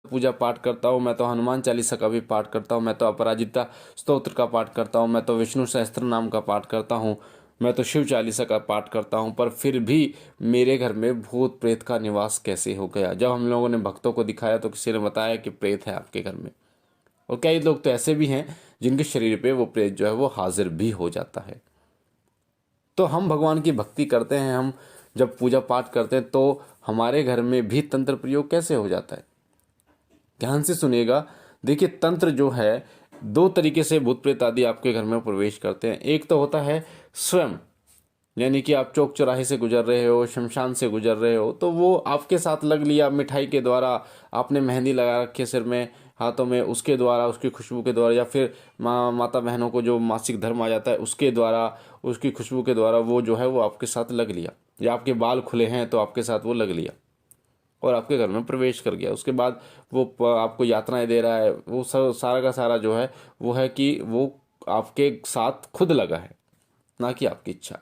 पूजा पाठ करता हूँ, मैं तो हनुमान चालीसा का भी पाठ करता हूँ, मैं तो अपराजिता स्तोत्र का पाठ करता हूँ, मैं तो विष्णु सहस्त्र नाम का पाठ करता हूँ, मैं तो शिव चालीसा का पाठ करता हूँ, पर फिर भी मेरे घर में भूत प्रेत का निवास कैसे हो गया। जब हम लोगों ने भक्तों को दिखाया तो किसी ने बताया कि प्रेत है आपके घर में। और कई लोग तो ऐसे भी हैं जिनके शरीर पे वो प्रेत जो है वो हाजिर भी हो जाता है। तो हम भगवान की भक्ति करते हैं, हम जब पूजा पाठ करते हैं तो हमारे घर में भी तंत्र प्रयोग कैसे हो जाता है। ध्यान से सुनिएगा। देखिए, तंत्र जो है दो तरीके से भूत प्रेत आदि आपके घर में प्रवेश करते हैं। एक तो होता है स्वयं, यानी कि आप चौक चौराहे से गुजर रहे हो, शमशान से गुजर रहे हो, तो वो आपके साथ लग लिया मिठाई के द्वारा, आपने मेहंदी लगा रखी है सिर में, हाथों में, उसके द्वारा, उसकी खुशबू के द्वारा, या फिर माता बहनों को जो मासिक धर्म आ जाता है उसके द्वारा, उसकी खुशबू के द्वारा वो जो है वो आपके साथ लग लिया, या आपके बाल खुले हैं तो आपके साथ वो लग लिया और आपके घर में प्रवेश कर गया। उसके बाद वो आपको यातनाएं दे रहा है। वो सारा का सारा जो है वो है कि वो आपके साथ खुद लगा है, ना कि आपकी इच्छा।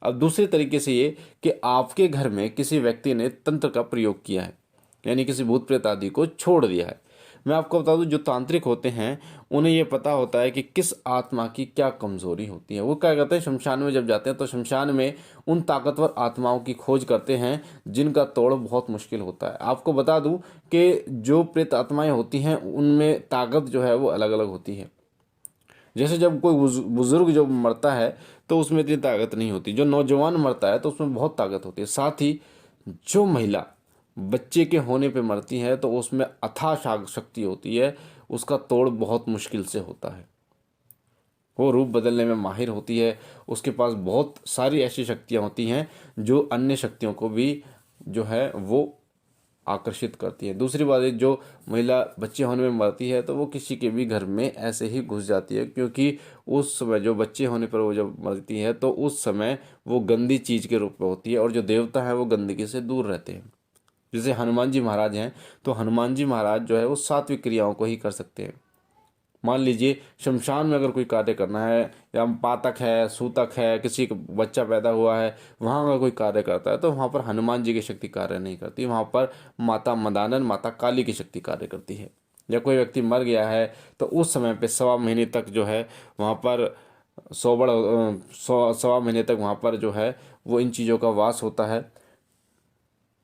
अब दूसरे तरीके से ये कि आपके घर में किसी व्यक्ति ने तंत्र का प्रयोग किया है, यानी किसी भूत प्रेत आदि को छोड़ दिया है। मैं आपको बता दूं, जो तांत्रिक होते हैं उन्हें ये पता होता है कि किस आत्मा की क्या कमजोरी होती है। वो क्या करते हैं, शमशान में जब जाते हैं तो शमशान में उन ताकतवर आत्माओं की खोज करते हैं जिनका तोड़ बहुत मुश्किल होता है। आपको बता दूं कि जो प्रेत आत्माएं होती हैं उनमें ताकत जो है वो अलग अलग होती है। जैसे जब कोई बुजुर्ग जो मरता है तो उसमें इतनी ताकत नहीं होती, जो नौजवान मरता है तो उसमें बहुत ताकत होती है। साथ ही जो महिला बच्चे के होने पे मरती है तो उसमें अथाह शक्ति होती है, उसका तोड़ बहुत मुश्किल से होता है। वो रूप बदलने में माहिर होती है, उसके पास बहुत सारी ऐसी शक्तियाँ होती हैं जो अन्य शक्तियों को भी जो है वो आकर्षित करती है। दूसरी बात है, जो महिला बच्चे होने में मरती है तो वो किसी के भी घर में ऐसे ही घुस जाती है, क्योंकि उस समय जो बच्चे होने पर वो जब मरती है तो उस समय वो गंदी चीज के रूप में होती है, और जो देवता है वो गंदगी से दूर रहते हैं। जैसे हनुमान जी महाराज हैं, तो हनुमान जी महाराज जो है वो सात्विक क्रियाओं को ही कर सकते हैं। मान लीजिए शमशान में अगर कोई कार्य करना है, या पातक है, सूतक है, किसी का बच्चा पैदा हुआ है, वहाँ अगर कोई कार्य करता है तो वहाँ पर हनुमान जी की शक्ति कार्य नहीं करती, वहाँ पर माता मदानन, माता काली की शक्ति कार्य करती है। या कोई व्यक्ति मर गया है तो उस समय पे 1.25 महीने तक जो है वहाँ पर सवा महीने तक वहाँ पर जो है वो इन चीज़ों का वास होता है।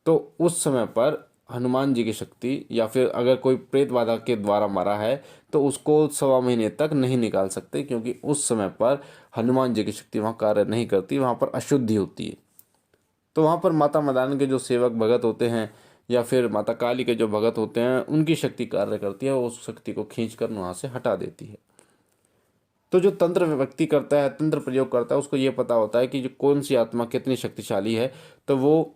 तो उस समय पर हनुमान जी की शक्ति, या फिर अगर कोई प्रेत बाधा के द्वारा मरा है तो उसको 1.25 महीने तक नहीं निकाल सकते, क्योंकि उस समय पर हनुमान जी की शक्ति वहाँ कार्य नहीं करती, वहाँ पर अशुद्धि होती है। तो वहाँ पर माता मदान के जो सेवक भगत होते हैं, या फिर माता काली के जो भगत होते हैं, उनकी शक्ति कार्य करती है, उस शक्ति को खींच कर वहाँ से हटा देती है। तो जो तंत्र व्यक्ति करता है, तंत्र प्रयोग करता है, उसको ये पता होता है कि जो कौन सी आत्मा कितनी शक्तिशाली है, तो वो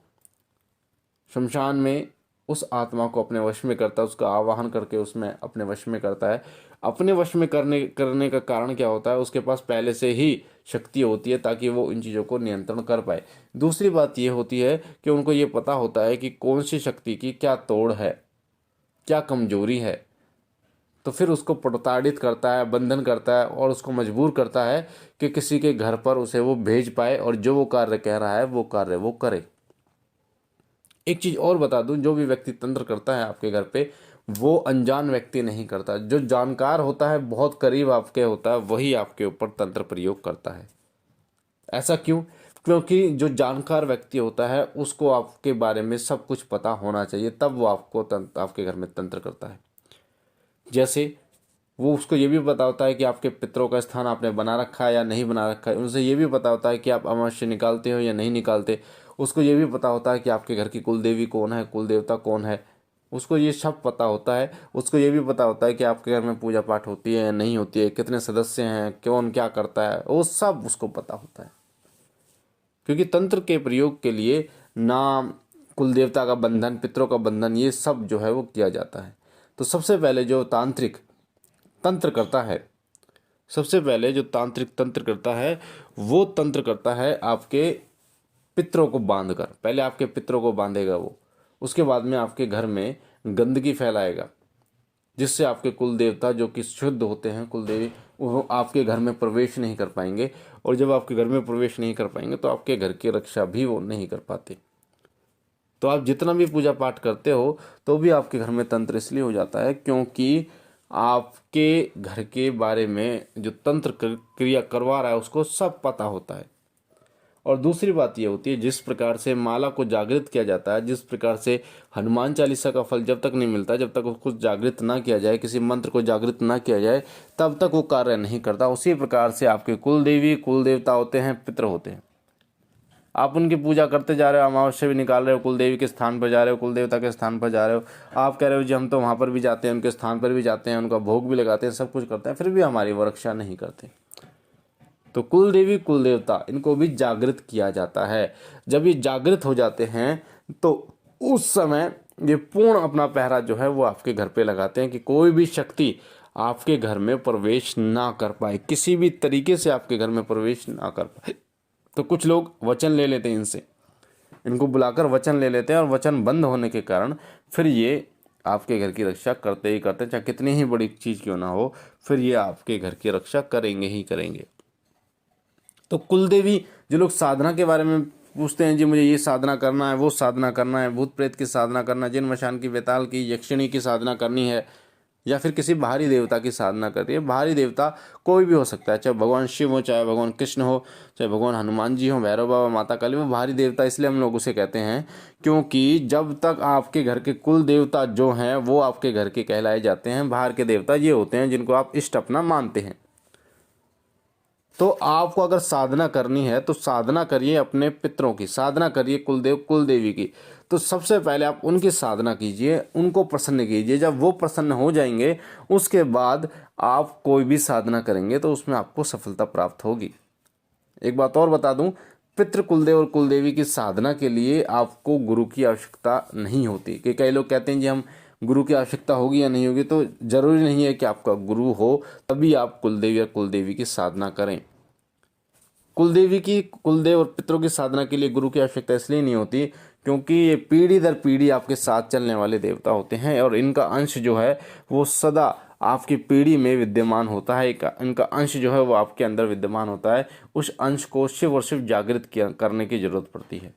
शमशान में उस आत्मा को अपने वश में करता है, उसका आवाहन करके उसमें अपने वश में करता है। अपने वश में करने का कारण क्या होता है, उसके पास पहले से ही शक्ति होती है ताकि वो इन चीज़ों को नियंत्रण कर पाए। दूसरी बात ये होती है कि उनको ये पता होता है कि कौन सी शक्ति की क्या तोड़ है, क्या कमजोरी है, तो फिर उसको प्रताड़ित करता है, बंधन करता है, और उसको मजबूर करता है कि किसी के घर पर उसे वो भेज पाए और जो वो कार्य कह रहा है वो कार्य वो करे। एक चीज और बता दूं, जो भी व्यक्ति तंत्र करता है आपके घर पे, वो अनजान व्यक्ति नहीं करता। जो जानकार होता है, बहुत करीब आपके होता है, वही आपके ऊपर तंत्र प्रयोग करता है। ऐसा क्यों? क्योंकि जो जानकार व्यक्ति होता है उसको आपके बारे में सब कुछ पता होना चाहिए, तब वो आपको आपके घर में तंत्र करता है। जैसे वो उसको ये भी पता होता है कि आपके पितरों का स्थान आपने बना रखा है या नहीं बना रखा है, उनसे ये भी पता होता है कि आप अमावस्या निकालते हो या नहीं निकालते, उसको ये भी पता होता है कि आपके घर की कुल देवी कौन है, कुल देवता कौन है, उसको ये सब पता होता है। उसको ये भी पता होता है कि आपके घर में पूजा पाठ होती है या नहीं होती है, कितने सदस्य हैं, कौन क्या करता है, वो सब उसको पता होता है। क्योंकि तंत्र के प्रयोग के लिए नाम, कुल देवता का बंधन, पितरों का बंधन, ये सब जो है वो किया जाता है। तो सबसे पहले जो तांत्रिक तंत्र करता है, सबसे पहले जो तांत्रिक तंत्र करता है वो तंत्र करता है आपके पितरों को बांध कर। पहले आपके पितरों को बांधेगा वो, उसके बाद में आपके घर में गंदगी फैलाएगा, जिससे आपके कुल देवता जो कि शुद्ध होते हैं, कुल देवी, वो आपके घर में प्रवेश नहीं कर पाएंगे। और जब आपके घर में प्रवेश नहीं कर पाएंगे तो आपके घर की रक्षा भी वो नहीं कर पाते। तो आप जितना भी पूजा पाठ करते हो तो भी आपके घर में तंत्र इसलिए हो जाता है क्योंकि आपके घर के बारे में जो तंत्र क्रिया करवा रहा है उसको सब पता होता है। और दूसरी बात ये होती है, जिस प्रकार से माला को जागृत किया जाता है, जिस प्रकार से हनुमान चालीसा का फल जब तक नहीं मिलता, जब तक उसको जागृत ना किया जाए, किसी मंत्र को जागृत ना किया जाए, तब तक वो कार्य नहीं करता। उसी प्रकार से आपके कुल देवी कुल देवता होते हैं, पितृ होते हैं। आप उनकी पूजा करते जा रहे हो, अमावस्या भी निकाल रहे हो, कुल देवी के स्थान पर जा रहे हो, कुल देवता के स्थान पर जा रहे हो, आप कह रहे हो जी हम तो वहाँ पर भी जाते हैं, उनके स्थान पर भी जाते हैं, उनका भोग भी लगाते हैं, सब कुछ करते हैं, फिर भी हमारी वो रक्षा नहीं करते। तो कुल देवी कुल देवता इनको भी जागृत किया जाता है। जब ये जागृत हो जाते हैं तो उस समय ये पूर्ण अपना पहरा जो है वो आपके घर पे लगाते हैं कि कोई भी शक्ति आपके घर में प्रवेश ना कर पाए, किसी भी तरीके से आपके घर में प्रवेश ना कर पाए। तो कुछ लोग वचन ले लेते हैं इनसे, इनको बुलाकर वचन ले लेते हैं, और वचन बंद होने के कारण फिर ये आपके घर की रक्षा करते ही करते हैं, चाहे कितनी ही बड़ी चीज़ क्यों ना हो, फिर ये आपके घर की रक्षा करेंगे ही करेंगे। तो कुलदेवी, जो लोग साधना के बारे में पूछते हैं जी मुझे ये साधना करना है, वो साधना करना है, भूत प्रेत की साधना करना है, जिन मशान की, बेताल की, यक्षिणी की साधना करनी है, या फिर किसी बाहरी देवता की साधना करनी है। बाहरी देवता कोई भी हो सकता है, चाहे भगवान शिव हो, चाहे भगवान कृष्ण हो, चाहे भगवान हनुमान जी हो, भैरव बाबा, माता काली, वो बाहरी देवता इसलिए हम लोग उसे कहते हैं क्योंकि जब तक आपके घर के कुल देवता जो हैं वो आपके घर के कहलाए जाते हैं। बाहर के देवता ये होते हैं जिनको आप इष्ट अपना मानते हैं। तो आपको अगर साधना करनी है तो साधना करिए अपने पितरों की, साधना करिए कुलदेव कुलदेवी की। तो सबसे पहले आप उनकी साधना कीजिए, उनको प्रसन्न कीजिए। जब वो प्रसन्न हो जाएंगे उसके बाद आप कोई भी साधना करेंगे तो उसमें आपको सफलता प्राप्त होगी। एक बात और बता दूं, पितृ कुलदेव और कुलदेवी की साधना के लिए आपको गुरु की आवश्यकता नहीं होती। कि कई लोग कहते हैं जी हम गुरु की आवश्यकता होगी या नहीं होगी, तो जरूरी नहीं है कि आपका गुरु हो तभी आप कुलदेव या कुलदेवी की साधना करें। कुलदेवी की, कुलदेव और पितरों की साधना के लिए गुरु की आवश्यकता इसलिए नहीं होती क्योंकि ये पीढ़ी दर पीढ़ी आपके साथ चलने वाले देवता होते हैं, और इनका अंश जो है वो सदा आपकी पीढ़ी में विद्यमान होता है। इनका अंश जो है वो आपके अंदर विद्यमान होता है। उस अंश को शिव और शिव जागृत करने की जरूरत पड़ती है।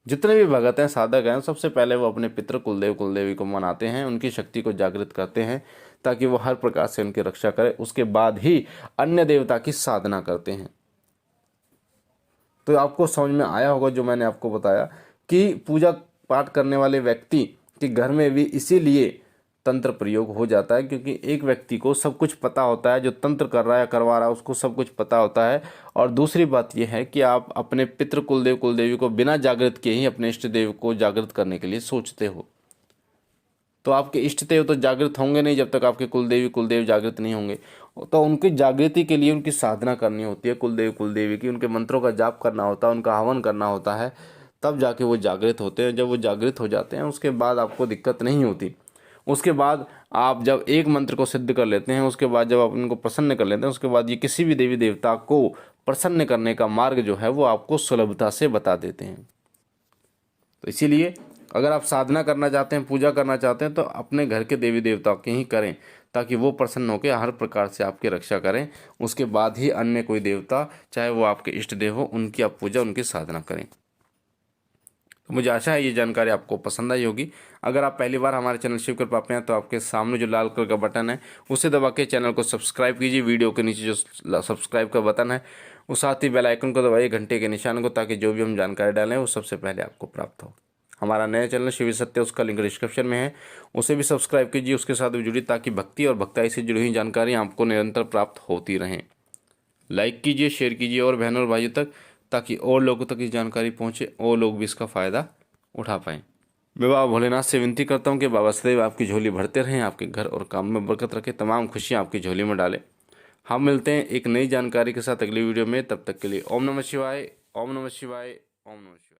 जितने भी भगत हैं, साधक हैं, सबसे पहले वो अपने पितृ कुलदेव कुलदेवी को मनाते हैं, उनकी शक्ति को जागृत करते हैं ताकि वो हर प्रकार से उनकी रक्षा करे। उसके बाद ही अन्य देवता की साधना करते हैं। तो आपको समझ में आया होगा जो मैंने आपको बताया कि पूजा पाठ करने वाले व्यक्ति के घर में भी इसीलिए तंत्र प्रयोग हो जाता है क्योंकि एक व्यक्ति को सब कुछ पता होता है, जो तंत्र कर रहा है करवा रहा है उसको सब कुछ पता होता है। और दूसरी बात यह है कि आप अपने पितृ कुलदेव कुलदेवी को बिना जागृत किए ही अपने इष्ट देव को जागृत करने के लिए सोचते हो। तो आपके इष्ट देव तो जागृत होंगे नहीं जब तक आपके कुलदेवी कुलदेव जागृत नहीं होंगे। तो उनकी जागृति के लिए उनकी साधना करनी होती है, कुलदेव कुलदेवी की, उनके मंत्रों का जाप करना होता है, उनका हवन करना होता है, तब जाके वो जागृत होते हैं। जब वो जागृत हो जाते हैं उसके बाद आपको दिक्कत नहीं होती। उसके बाद आप जब एक मंत्र को सिद्ध कर लेते हैं, उसके बाद जब आप उनको प्रसन्न कर लेते हैं, उसके बाद ये किसी भी देवी देवता को प्रसन्न करने का मार्ग जो है वो आपको सुलभता से बता देते हैं। तो इसीलिए अगर आप साधना करना चाहते हैं, पूजा करना चाहते हैं, तो अपने घर के देवी देवता की ही करें ताकि वो प्रसन्न होकर हर प्रकार से आपकी रक्षा करें। उसके बाद ही अन्य कोई देवता, चाहे वो आपके इष्ट देव हो, उनकी आप पूजा, उनकी साधना करें। तो मुझे आशा है ये जानकारी आपको पसंद आई होगी। अगर आप पहली बार हमारे चैनल शिव कृपा पे हैं तो आपके सामने जो लाल कलर का बटन है उसे दबा के चैनल को सब्सक्राइब कीजिए। वीडियो के नीचे जो सब्सक्राइब का बटन है उस साथ ही बेल आइकन को दबाइए, घंटे के निशान को, ताकि जो भी हम जानकारी डालें वो सबसे पहले आपको प्राप्त हो। हमारा नया चैनल शिव सत्य, उसका लिंक डिस्क्रिप्शन में है, उसे भी सब्सक्राइब कीजिए, उसके साथ भी जुड़िए ताकि भक्ति और भक्ताई से जुड़ी हुई जानकारी आपको निरंतर प्राप्त होती रहें। लाइक कीजिए, शेयर कीजिए और बहनों और भाइयों तक, ताकि और लोगों तक ये जानकारी पहुँचे और लोग भी इसका फ़ायदा उठा पाएँ। मैं बाबा भोलेनाथ से विनती करता हूँ कि बाबा सदैव आपकी झोली भरते रहें, आपके घर और काम में बरकत रखें, तमाम खुशियाँ आपकी झोली में डालें। हम मिलते हैं एक नई जानकारी के साथ अगली वीडियो में। तब तक के लिए ओम नमः शिवाय, ओम नमः शिवाय, ओम नमः शिवाय।